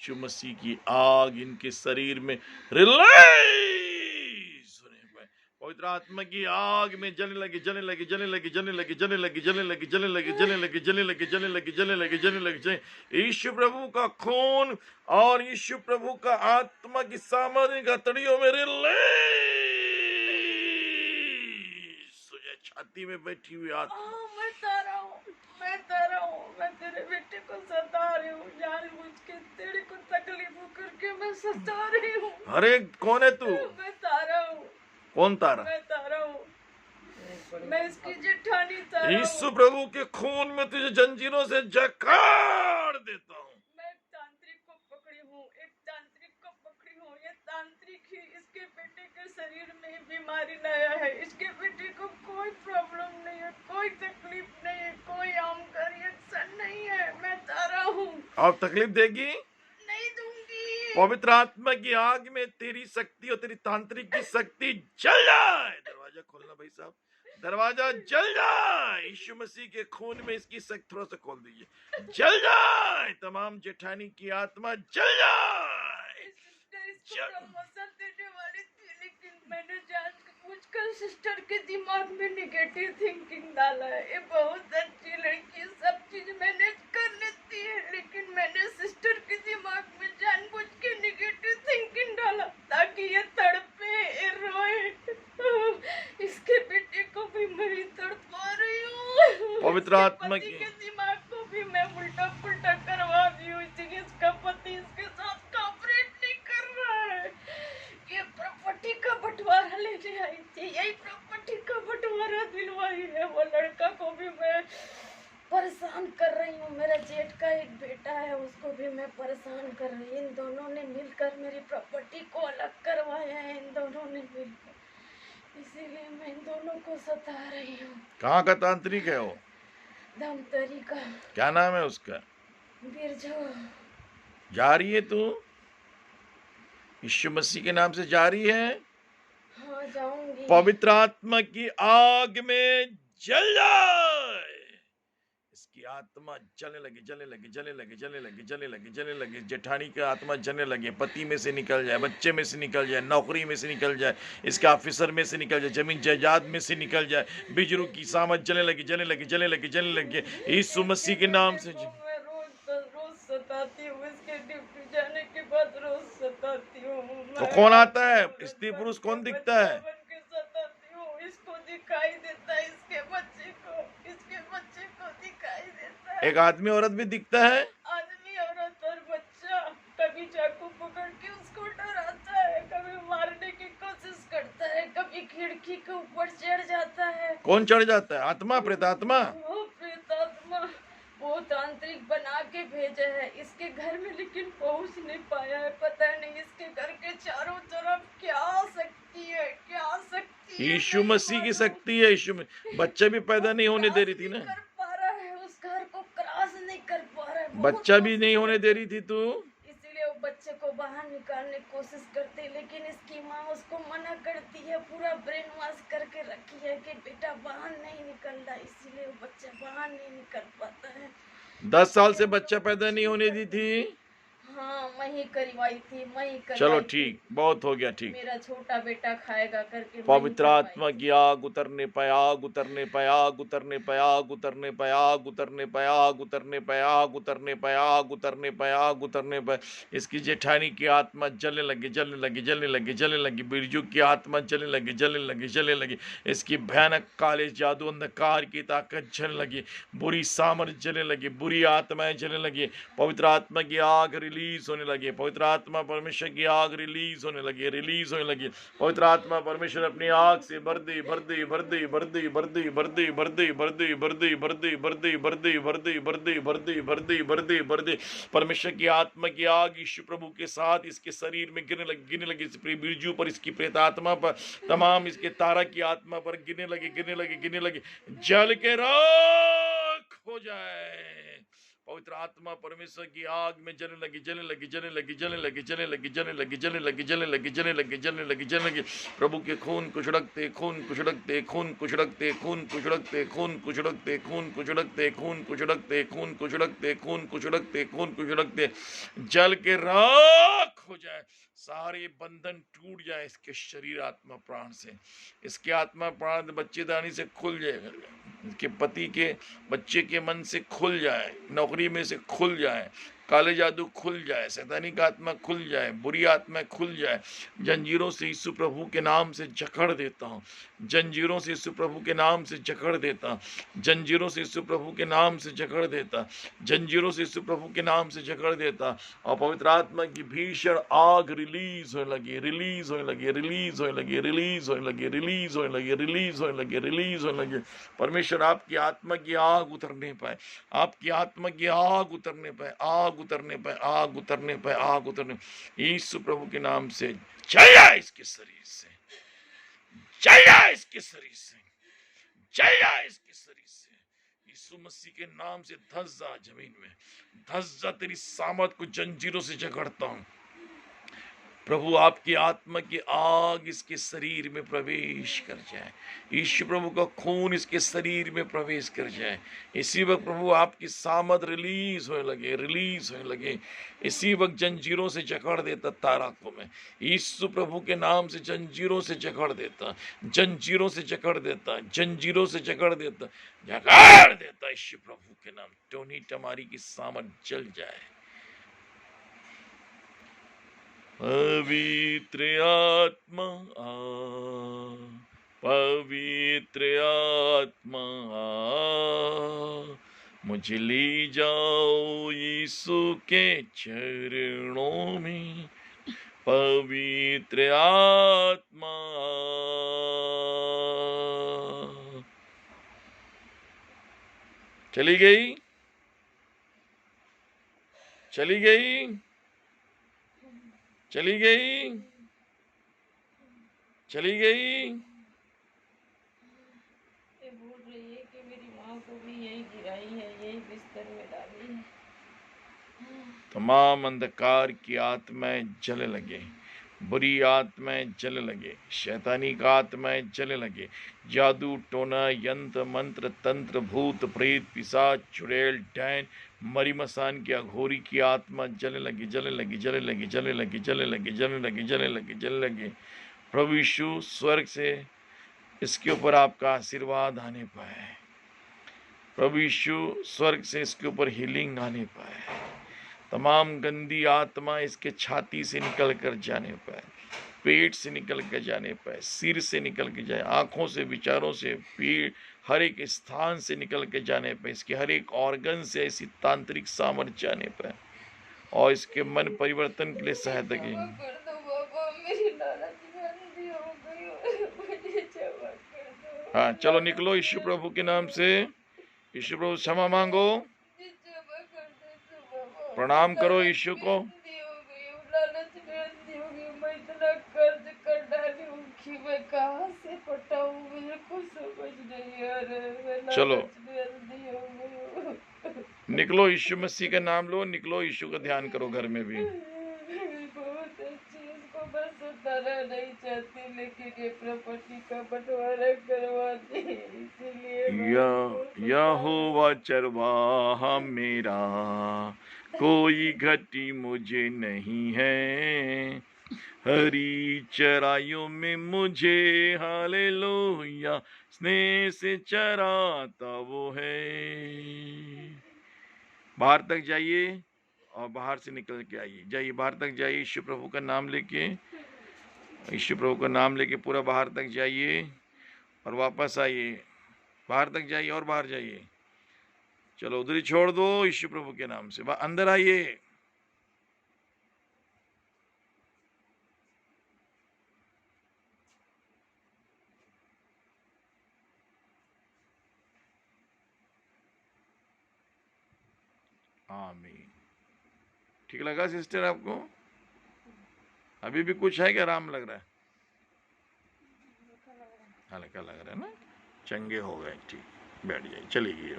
यीशु मसीह की आग इनके शरीर में रिलीज होने पाए। पवित्र आत्मा की आग में जलने लगी, जलने लगी, जलने लगी, जलने लगी, जलने लगी, जलने लगी, जलने लगी, जलने लगी, जलने लगी, जलने लगी, जलने लगी, जलने लगी। यीशु प्रभु का खून और यीशु प्रभु का आत्मा की सामर्थ्य गठरियों में रिलीज हो जाए। छाती में बैठी हुई आत्मा मैं तेरे बेटे को सता रही हूँ, जानबूझ के तेरे को तकलीफ करके मैं सता रही हूँ। अरे कौन है तू? मैं तारा हूँ। कौन तारा? मैं तारा हूँ, मैं इसकी जेठानी तारा हूँ। यीशु प्रभु के खून में तुझे जंजीरों से जकड़ देता हूँ। मैं एक तांत्रिक को पकड़ी हूँ, ये तांत्रिक ही इसके बेटे के शरीर में बीमारी लाया है। इसके बेटे को कोई प्रॉब्लम नहीं है, कोई तकलीफ नहीं है, कोई आम का रिएक्शन नहीं है। मैं तारा हूँ। अब तकलीफ देगी? नहीं दूंगी। पवित्र आत्मा की आग में तेरी शक्ति और तेरी तांत्रिक की शक्ति जल जाए। दरवाजा खोलना भाई साहब, दरवाजा जल जाए। यीशु मसीह के खून में इसकी शक्ति थोड़ा सा खोल दीजिए। जल जाए, तमाम जेठानी की आत्मा जल जाए। प्रमोशन देने वाली थी, लेकिन मैंने जानबूझकर सिस्टर के दिमाग में निगेटिव थिंकिंग डाला है। ये बहुत अच्छी लड़की, सब चीज मैनेज कर लेती है, लेकिन मैंने सिस्टर के दिमाग में जानबूझ के निगेटिव थिंकिंग डाला ताकि ये तड़पे, ये रोए। इसके बेटे को भी मैं ही तड़पा रही हूँ। पवित्र आत्मा की के दिमाग को भी मैं उल्टा पुल्टा करवा दी हूँ, इसलिए इसका पति इसके साथ कॉपरेट नहीं कर रहा है। ये प्रॉपर्टी का बंटवारा लेने आई थी, यही प्रॉपर्टी का बंटवारा दिलवाई है। वो लड़का को भी मैं परेशान कर रही हूँ। मेरा जेठ का एक बेटा है, उसको भी मैं परेशान कर रही हूँ। इन दोनों ने मिलकर मेरी प्रॉपर्टी को अलग करवाया है, इन दोनों ने मिलकर, इसीलिए मैं इन दोनों को सता रही हूँ। कहाँ का तांत्रिक है वो? धमतरी का। क्या नाम है उसका? बिरजू। जा रही है तू? यीशु मसीह के नाम से जा रही है? हाँ, जाऊंगी। पवित्र आत्मा की आग में जल जाए। इसकी आत्मा जलने लगी, जलने लगी, जलने लगी, जलने लगी, जलने लगी, जलने लगी। जेठानी की आत्मा जलने लगी, पति में से निकल जाए, बच्चे में से निकल जाए, नौकरी में से निकल जाए, इसके ऑफिसर में से निकल जाए, जमीन जायदाद में से निकल जाए। बिजरू की सामत जलने लगी, जलने लगी, जलने लगी, जलने लगी। यीशु मसीह के नाम से मैं रोज सताती हूँ, इसके ड्यूटी जाने के बाद रोज सताती हूँ। तो कौन आता है? स्त्री पुरुष कौन दिखता है? सताती हूँ, इसको दिखाई देता है, इसके बच्चे को दिखाई देता है। एक आदमी औरत भी दिखता है? आदमी, औरत और बच्चा। कभी चाकू पकड़ के उसको डराता है, कभी मारने की कोशिश करता है, कभी खिड़की के ऊपर चढ़ जाता है। कौन चढ़ जाता है? आत्मा, प्रेतात्मा? वो प्रेतात्मा, वो तांत्रिक बना के भेजा है इसके घर में, लेकिन पहुंच नहीं पाया है। पता नहीं इसके घर के चारों तरफ क्या शक्ति है, क्या शक्ति है। यीशु मसीह की शक्ति है। यीशु में बच्चा भी पैदा नहीं होने दे रही थी ना? कर पा रहा है, उस घर को क्रॉस नहीं कर पा रहा है। बच्चा भी नहीं होने दे रही थी तू? इसीलिए वो बच्चे को बाहर निकालने की कोशिश करते, लेकिन इसकी माँ उसको मना करती है, पूरा ब्रेन वॉश करके रखी है कि बेटा बाहर नहीं निकल रहा, इसीलिए वो बच्चा बाहर नहीं निकल पाता है। 10 साल से बच्चा पैदा नहीं होने दी थी? हाँ, मैं ही करवाई थी, मैं ही करवाई चलो थी। ठीक, बहुत हो गया, ठीक। मेरा छोटा बेटा खाएगा करके पवित्र आत्मा की आग उतरने पे, आग उतरने पे, आग उतरने पे, आग उतरने पे, आग उतरने पे, आग उतरने पे, आग उतरने पे, आग उतरने पे, आग उतरने पे। इसकी जेठानी की आत्मा जलने लगी, जलने लगी, जलने लगी, जलने लगी। बिरजू की आत्मा जलने लगी, जलने लगी, जलने लगी। इसकी भयानक काले जादू अंधकार की ताकत जलने लगी, बुरी सामर्थ जलने लगी, बुरी आत्माएं जलने लगी। पवित्र आत्मा की आग रिलीज होने लगी, पवित्र आत्मा परमेश्वर की आग रिलीज होने लगी, रिलीज होने लगी। पवित्र आत्मा परमेश्वर अपनी आग से भर दे, भर दे, भर दे, भर दे, भर दे, भर दे, भर दे, भर दे, भर दे, भर दे, भर दे, भर दे, भर दे, भर दे, भर दे, भर दे, भर दे, भर दे। परमेश्वर की आत्मा की आग यीशु प्रभु के साथ इसके शरीर में गिरने लगी, गिरने लगी। इस बिरजू पर, इसकी प्रेत आत्मा पर, तमाम इसके तारा की आत्मा पर गिरने लगी, गिरने लगी, गिरने लगी। जल के राख हो जाए। पवित्र आत्मा परमेश्वर की आग में जलने लगी, जलने लगी, जलने लगी, जलने लगी, जलने लगी, जलने लगी, जलने लगी, जलने लगी, जलने लगी, जलने लगी, जलने लगी। प्रभु के खून को छिड़कते, खून को छिड़कते, खून को छिड़कते, खून को छिड़कते, खून को छिड़कते, खून को छिड़कते, खून को छिड़कते, खून को छिड़कते, खून को छिड़कते, खून को छिड़कते, जल के राख हो जाए, सारे बंधन टूट जाए इसके शरीर आत्मा प्राण से, इसके आत्मा प्राण बच्चेदानी से खुल जाए, इसके पति के बच्चे के मन से खुल जाए, नौकरी में से खुल जाए, काले जादू खुल जाए, शैतानिक आत्मा खुल जाए, बुरी आत्मा खुल जाए। जंजीरों से यीशु प्रभु के नाम से जकड़ देता हूँ, जंजीरों से यीशु प्रभु के नाम से जकड़ देता, जंजीरों से यीशु प्रभु के नाम से जकड़ देता, जंजीरों से यीशु प्रभु के नाम से जकड़ देता। और पवित्र आत्मा की भीषण आग रिलीज होने लगी, रिलीज होने लगी, रिलीज होने लगी, रिलीज होने लगी, रिलीज होने लगी, रिलीज होने लगी, रिलीज होने लगी। परमेश्वर आपकी आत्मा की आग उतरने पाए, आपकी आत्मा की आग उतरने पाए, आग उतरने पाए, आग उतरने पाए, आग उतरने। यीशु प्रभु के नाम से जल जाए इसके शरीर से, जल जाए इसके शरीर से, जल जाए इसके शरीर से। यीशु मसीह के नाम से धस जा जमीन में, धस जा, तेरी सामर्थ को जंजीरों से जकड़ता हूं। प्रभु आपकी आत्मा की आग इसके शरीर में प्रवेश कर जाए, यीशु प्रभु का खून इसके शरीर में प्रवेश कर जाए। इसी वक्त प्रभु आपकी सामर्थ रिलीज होने लगे, रिलीज होने लगे। इसी वक्त जंजीरों से जकड़ देता ताराकों में, यीशु प्रभु के नाम से जंजीरों से जकड़ देता, जंजीरों से जकड़ देता, जंजीरों से जकड़ देता, जकड़ देता यीशु प्रभु के नाम। टोनी टमारी की सामर्थ जल जाए। पवित्र आत्मा आ, पवित्र आत्मा आ, मुझे ले जाओ यीशु के चरणों में। पवित्र आत्मा चली गई, चली गई, चली गई, चली गई। ये बोल रही है कि मेरी माँ को भी यही गिराई है, यही बिस्तर में डाली है। तमाम अंधकार की आत्माएं जलने लगे, बुरी आत्माएं जलने लगे, शैतानिक आत्माएं जलने लगे, जादू टोना यंत्र मंत्र तंत्र भूत प्रेत पिशाच चुड़ैल डैन मरी मसान की अघोरी की आत्मा जलने लगी, जलने लगी, जलने लगी, जलने लगी, जलने लगी, जलने लगी, जलने लगी, जलने लगी। प्रभु यीशु स्वर्ग से इसके ऊपर आपका आशीर्वाद आने पाए, प्रभु यीशु स्वर्ग से इसके ऊपर हीलिंग आने पाए, तमाम गंदी आत्मा इसके छाती से निकल कर जाने पाए, पेट से निकल कर जाने पाए, सिर से निकल के जाए, आंखों से, विचारों से, पेट हर एक स्थान से निकल के जाने पाए, इसके हर एक ऑर्गन से ऐसी तांत्रिक सामर्थ्य जाने पाए और इसके मन परिवर्तन के लिए सहायता की। हाँ चलो निकलो यीशु प्रभु के नाम से, यीशु प्रभु क्षमा मांगो, प्रणाम करो यीशु को। चलो निकलो, यीशु मसीह का नाम लो, निकलो, यीशु का ध्यान करो घर में भी। बहुत अच्छी, इसको बस उतारा नहीं चाहती, लेकिन ये प्रॉपर्टी का बंटवारा करवाती, इसीलिए यहोवा चरवाहा मेरा, कोई घटी मुझे नहीं है, हरी चराइयों में मुझे हालेलुया स्नेह से चराता वो है। बाहर तक जाइए और बाहर से निकल के आइए, जाइए बाहर तक जाइए, यीशु प्रभु का नाम लेके, यीशु प्रभु का नाम लेके पूरा बाहर तक जाइए और वापस आइए, बाहर तक जाइए और बाहर जाइए। चलो उधर ही छोड़ दो, यीशु प्रभु के नाम से अंदर आइए। आमीन। ठीक लगा सिस्टर आपको? अभी भी कुछ है क्या, आराम लग रहा है? हल्का लग रहा है ना, चंगे हो गए, ठीक, बैठ जाइए, चली गई।